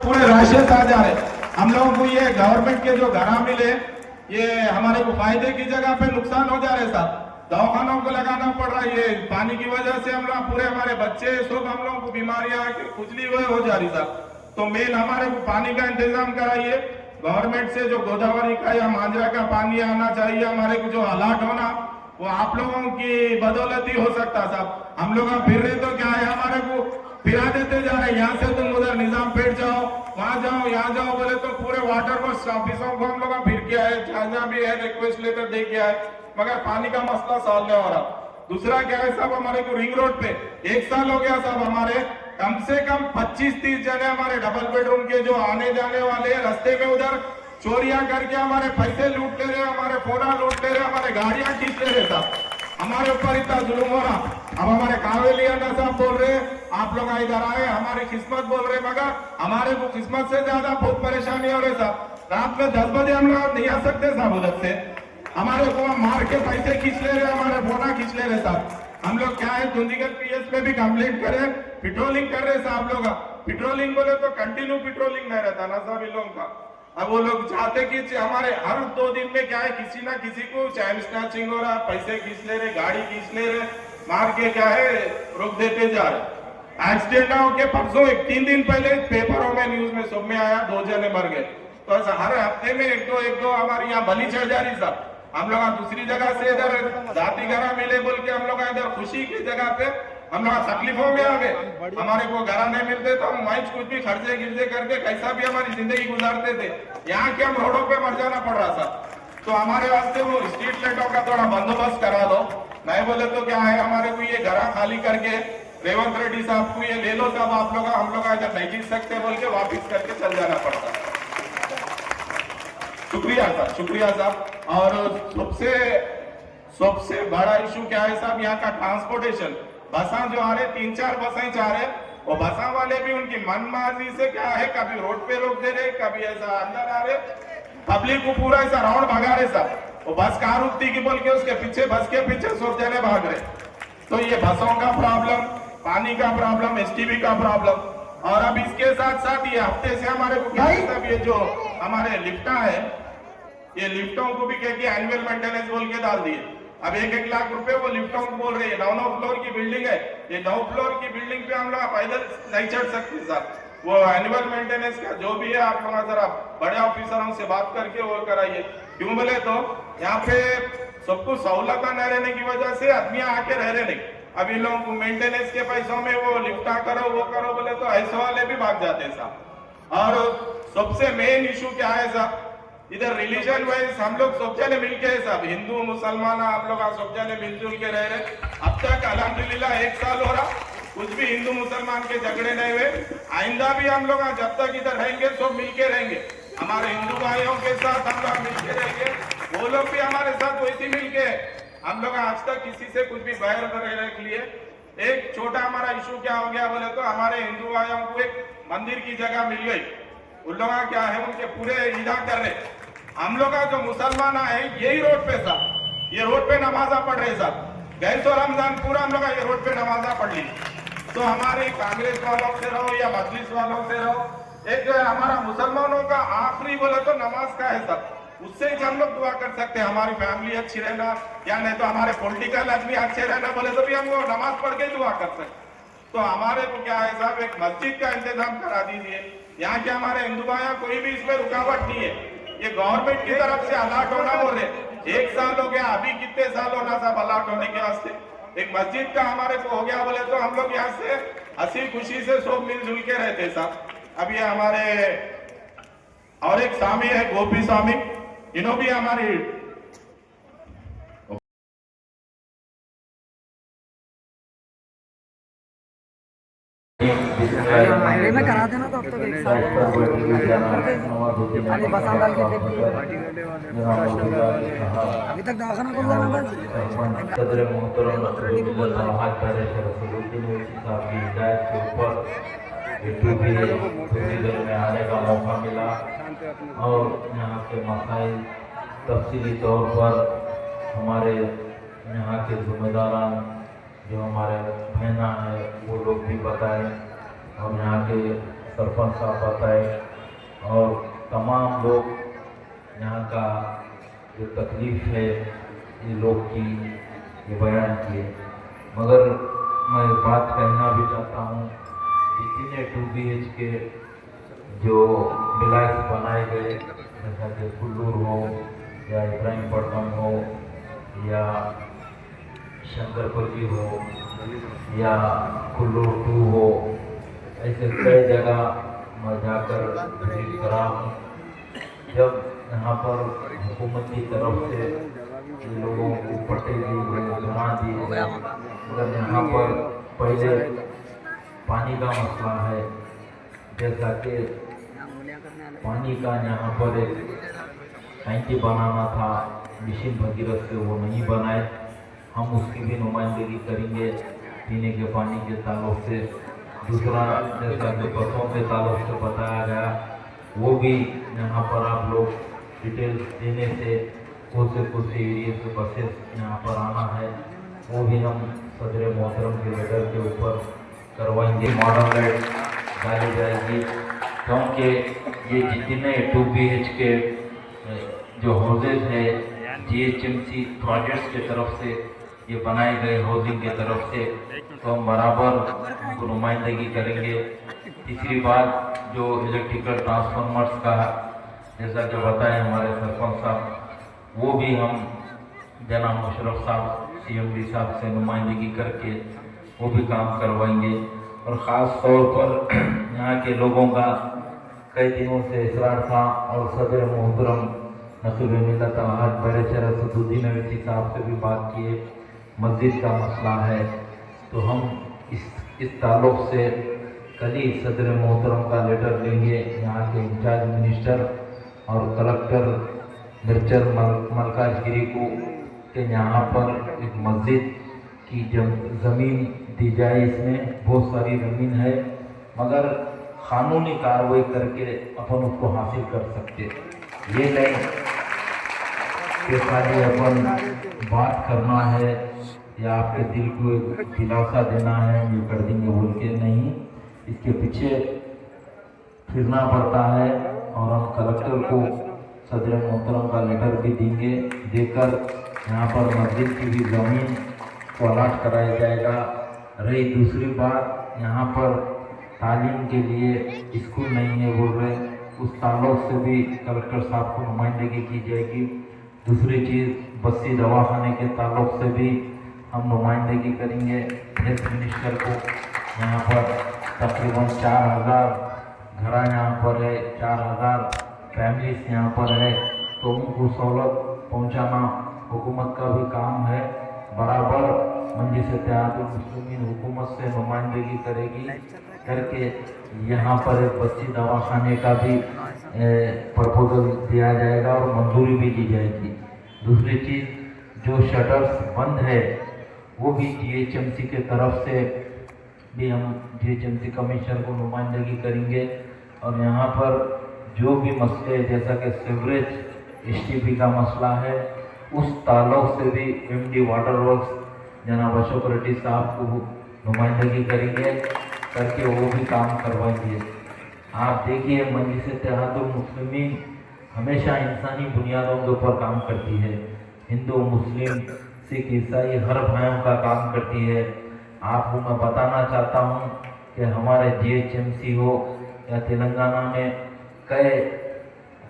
पूरे राशन आ जा रहे। हम लोगों को ये गवर्नमेंट के जो घरा मिले ये हमारे को फायदे की जगह पे नुकसान हो जा रहे साहब। दवाखानों को लगाना पड़ रहा है, ये पानी की वजह से हम लोग पूरे हमारे बच्चे सब हम लोगों को बीमारियां खुजली हुए हो जा रही साहब। तो मेन हमारे को पानी का इंतजाम कराइए गवर्नमेंट से, जो गोदावरी का या मांजरा का पानी आना चाहिए हमारे को जो अलर्ट होना वो आप लोगों की बदौलत ही हो सकता साहब। हम लोग फिर रहे तो क्या है हमारे को फिरा देते जा रहे, यहाँ से तुम उधर निजाम पेट जाओ, वहां जाओ, यहाँ जाओ बोले तो पूरे वाटर वर्क्स ऑफिसों को हम लोग फिर के आए, जहां भी है रिक्वेस्ट लेटर दे के आए, मगर पानी का मसला सॉल्व नहीं हो रहा। दूसरा क्या है साहब, हमारे को रिंग रोड पे 1 साल हो गया साहब, हमारे कम से कम 25-30 जने हमारे डबल बेडरूम के जो आने जाने वाले रास्ते में उधर चोरियां करके हमारे पैसे लूट ले रहे, हमारे फोना लूट ले रहे, हमारे गाड़ियां खींच ले रहे साहब। हमारे ऊपर इतना जुल्म हो रहा। अब हमारे कावेलियाना साहब बोल रहे आप लोग इधर आए, हमारी किस्मत बोल रहे, मगर हमारे को किस्मत से ज्यादा बहुत परेशानी हो रही साहब। रात में 10 बजे हम लोग नहीं आ सकते साहब उधर से, हमारे को मार के पैसे खींच ले रहे, हमारे फोना खींच ले रहे साहब। हम लोग क्या है चंडीगढ़ पीएस में भी कंप्लेंट करें, पेट्रोलिंग कर रहे साहब लोग। पेट्रोलिंग बोले तो कंटिन्यू पेट्रोलिंग नहीं रहता ना साहब इन लोगों का। अब वो लोग चाहते कि हमारे हर 2 दिन में क्या है किसी ना किसी को चैन स्नैचिंग हो रहा, पैसे खींच ले रहे, गाड़ी खींच ले रहे, मार के क्या है रोक देते जा रहे। एक्सीडेंट हो के परसों 3 दिन पहले पेपरों में न्यूज में सब में आया 2 जने मर गए। तो ऐसा हर हफ्ते में एक दो हमारी यहाँ बलि चढ़ जा रही साहब। हम लोग दूसरी जगह से इधर जाति घरा मिले बोल के हम लोग इधर खुशी की जगह पे हम लोग तकलीफों में आ गए। हमारे को घरा नहीं मिलते तो हम वहीं कुछ भी खर्चे गिरजे करके कैसा भी हमारी जिंदगी गुजारते थे। यहाँ के हम रोडों पे मर जाना पड़ रहा था। तो हमारे वास्ते वो स्ट्रीट लाइटों का थोड़ा बंदोबस्त करा दो, नहीं बोले तो क्या है हमारे को ये घरा खाली करके रेवंत रेड्डी साहब को ये ले लो साहब, आप लोग हम लोग इधर नहीं जीत सकते बोल के वापिस करके चल जाना पड़ता। शुक्रिया साहब, शुक्रिया साहब। और सबसे बड़ा इशू क्या है साहब, यहाँ का ट्रांसपोर्टेशन। बसा जो आ रहे 3-4 बसें जा रहे, वो बसा वाले भी उनकी मनमाजी से क्या है कभी रोड पे रोक दे रहे, कभी ऐसा अंदर आ रहे, पब्लिक को पूरा ऐसा राउंड भगा रहे साहब। वो बस कहाँ रुकती की बोल के उसके पीछे बस के पीछे सब जने भाग रहे। तो ये बसों का प्रॉब्लम, पानी का प्रॉब्लम, एसटीबी का प्रॉब्लम, और अब इसके साथ साथ ये हफ्ते से हमारे को क्या है साहब, ये जो हमारे लिफ्टा है ये लिफ्टों को भी क्या किया एनुअल मेंटेनेंस बोल के डाल दिए। अब 1-1 लाख रुपए वो लिफ्टों को बोल रहे हैं। 9 फ्लोर की बिल्डिंग है, ये 9 फ्लोर की बिल्डिंग पे हम लोग पैदल नहीं चढ़ सकते साहब। वो एनुअल मेंटेनेंस का जो भी है आप लोग जरा बड़े ऑफिसरों से बात करके वो कराइए। क्यों बोले तो यहाँ पे सबको सहूलत न रहने की वजह से आदमी आके रह रहे नहीं। अब इन लोगों को मेंटेनेंस के पैसों में वो लिफ्टा करो वो करो बोले तो ऐसे वाले भी भाग जाते साहब। और सबसे मेन इशू क्या है साहब, इधर रिलीजन वाइज हम लोग सब जने मिलके है साहब, हिंदू मुसलमान आप लोग सब जने मिलजुल के रह रहे। अब तक अल्हम्दुलिल्लाह 1 साल हो रहा, कुछ भी हिंदू मुसलमान के झगड़े नहीं हुए। आइंदा भी हम लोग जब तक इधर रहेंगे सब मिलके रहेंगे, हमारे हिंदू भाइयों के साथ हम लोग मिलके रहेंगे, वो लोग भी हमारे साथ वैसे मिलके। हम लोग आज तक किसी से कुछ भी बैर रहने के लिए। एक छोटा हमारा इशू क्या हो गया बोले तो हमारे हिंदू भाइयों को एक मंदिर की जगह मिल गई, उन लोग क्या है उनके पूरे ईदा कर रहे। हम लोग जो मुसलमान है यही रोड पे साहब, ये रोड पे नमाजा पढ़ रहे साहब, गए तो रमजान पूरा हम लोग ये रोड पे नमाजा पढ़ ली। तो हमारे कांग्रेस वालों से रहो या मजलिस वालों से रहो, एक हमारा मुसलमानों का आखिरी बोले तो नमाज का है साहब, उससे ही हम लोग दुआ कर सकते हैं हमारी फैमिली अच्छी रहना, या नहीं तो हमारे पॉलिटिकल आदमी अच्छे रहना बोले तो भी हम लोग नमाज पढ़ के दुआ कर सकते। तो हमारे को क्या है साहब, एक मस्जिद का इंतजाम करा दीजिए। यहाँ के हमारे हिंदू भाइयों कोई भी इसमें रुकावट नहीं है, ये गवर्नमेंट की तरफ से अलर्ट होना बोल रहे। 1 साल हो गया, अभी कितने साल होना साहब अलर्ट होने के वास्ते। एक मस्जिद का हमारे को हो गया बोले तो हम लोग यहाँ से हंसी खुशी से सब मिलजुल के रहते साहब। अब ये हमारे और एक स्वामी है गोपी स्वामी, इन्हों भी हमारी में करा देना तो अब तक 1 साल खाली बसा डाल के फेंक दिए, अभी तक दवाखाना खोल जाना बस। में आने का मौका मिला और यहाँ के मसाइल तफसीली तौर पर हमारे यहाँ के जिम्मेदारान जो हमारे बहना है वो लोग भी बताए, और यहाँ के सरपंच साहब बताए और तमाम लोग यहाँ का जो तकलीफ है ये लोग की ये बयान किए। मगर मैं एक बात कहना भी चाहता हूँ, जितने 2 BHK जो विलायत बनाए गए, जैसा कि कुल्लूर हो या इब्राहिमपट्टनम हो या शंकरपल्ली हो या कुल्लूर 2 हो, ऐसे कई जगह मैं जाकर विजिट करा हूँ। जब यहाँ पर हुकूमत की तरफ से ये लोगों को पट्टे दी गए, बना दिए गए, मगर यहाँ पर पहले पानी का मसला है। जैसा कि पानी का यहाँ पर एक टैंकी बनाना था, मिशन भगीरथ से वो नहीं बनाए। हम उसकी भी नुमाइंदगी करेंगे पीने के पानी के ताल्लुक से। दूसरा, जैसा कि बसों के ताल्लुक से बताया गया, वो भी यहाँ पर आप लोग डिटेल्स देने से कौन से एरिया से बसेस यहाँ पर आना है, वो भी हम सदर मोहतरम के लेटर के ऊपर करवाएंगे। मॉडर्न लाइट डाली जाएगी, क्योंकि ये जितने 2 BHK जो हाउसेज है GHMC प्रोजेक्ट्स की तरफ से ये बनाए गए हाउसिंग की तरफ से, तो हम बराबर उनको नुमाइंदगी करेंगे। तीसरी बात, जो इलेक्ट्रिकल ट्रांसफार्मर्स का, जैसा कि बताएं हमारे सरपंच साहब, वो भी हम जनाब मुशर्रफ साहब CMD साहब से नुमाइंदगी करके वो भी काम करवाएंगे। और ख़ास तौर पर यहाँ के लोगों का कई दिनों से इसरार था और सदर मोहतरम नसीब मिल्लत अलहाज बैरिस्टर असदुद्दीन अवैसी साहब से भी बात किए, मस्जिद का मसला है। तो हम इस ताल्लुक़ से कल ही सदर मोहतरम का लेटर लेंगे यहाँ के इंचार्ज मिनिस्टर और कलेक्टर मिर्चल मलकाजगिरी को, कि यहाँ पर एक मस्जिद की ज़मीन दी जाए। इसमें बहुत सारी ज़मीन है, मगर क़ानूनी कार्रवाई करके अपन उसको हासिल कर सकते। ये नहीं कि खाली अपन बात करना है या आपके दिल को एक दिलासा देना है ये कर देंगे बोल के, नहीं, इसके पीछे फिरना पड़ता है। और हम कलेक्टर को सदर मोहतरम का लेटर भी देंगे, देकर यहाँ पर मस्जिद की भी ज़मीन को अलाट कराया जाएगा। रही दूसरी बात, यहाँ पर तालीम के लिए स्कूल नहीं है बोल रहे, उस ताल्लुक़ से भी कलेक्टर साहब को नुमाइंदगी की जाएगी। दूसरी चीज़, बस्ती दवाखाने के ताल्लुक़ से भी हम नुमाइंदगी करेंगे हेल्थ मिनिस्टर को। यहाँ पर तकरीबन 4000 घरा यहाँ पर है, 4000 फैमिलीज यहाँ पर है, तो उनको सहूलत पहुँचाना हुकूमत का भी काम है। बराबर मजलिस इत्तेहादुल मुस्लिमीन हुकूमत से नुमाइंदगी करेगी, करके यहाँ पर एक बस्ती दवाखाने का भी प्रपोजल दिया जाएगा और मंजूरी भी दी जाएगी। दूसरी चीज़, जो शटर्स बंद है वो भी GHMC के तरफ से भी हम GHMC कमिश्नर को नुमाइंदगी करेंगे। और यहाँ पर जो भी मसले, जैसा कि सीवरेज STP का मसला है, उस ताल्लुक़ से भी MD वाटर वर्क्स जनाब अशोक रेड्डी साहब को नुमाइंदगी करेंगे, करके वो भी काम करवाएंगे। आप देखिए, मजलिस इत्तेहादुल मुस्लिमीन हमेशा इंसानी बुनियादों के ऊपर काम करती है। हिंदू, मुस्लिम, सिख, ईसाई हर भाइयों का काम करती है। आपको मैं बताना चाहता हूँ कि हमारे GHMC हो या तेलंगाना में कई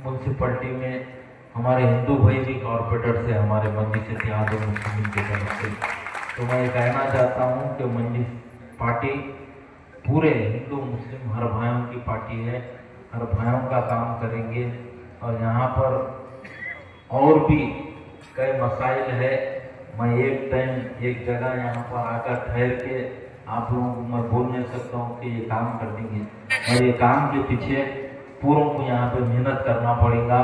म्यूनसिपलिटी में हमारे हिंदू भाई भी कॉरपोरेटर से हमारे मजलिस इत्तेहादुल मुस्लिमीन की तरफ से। तो मैं ये कहना चाहता हूँ कि मजलिस पार्टी पूरे हिंदू मुस्लिम हर भाइयों की पार्टी है, हर भाइयों का काम करेंगे। और यहाँ पर और भी कई मसाइल है, मैं एक टाइम एक जगह यहाँ पर आकर ठहर के आप लोगों को मैं बोल नहीं सकता हूँ कि ये काम कर देंगे, और ये काम के पीछे पूरों को यहाँ पे मेहनत करना पड़ेगा।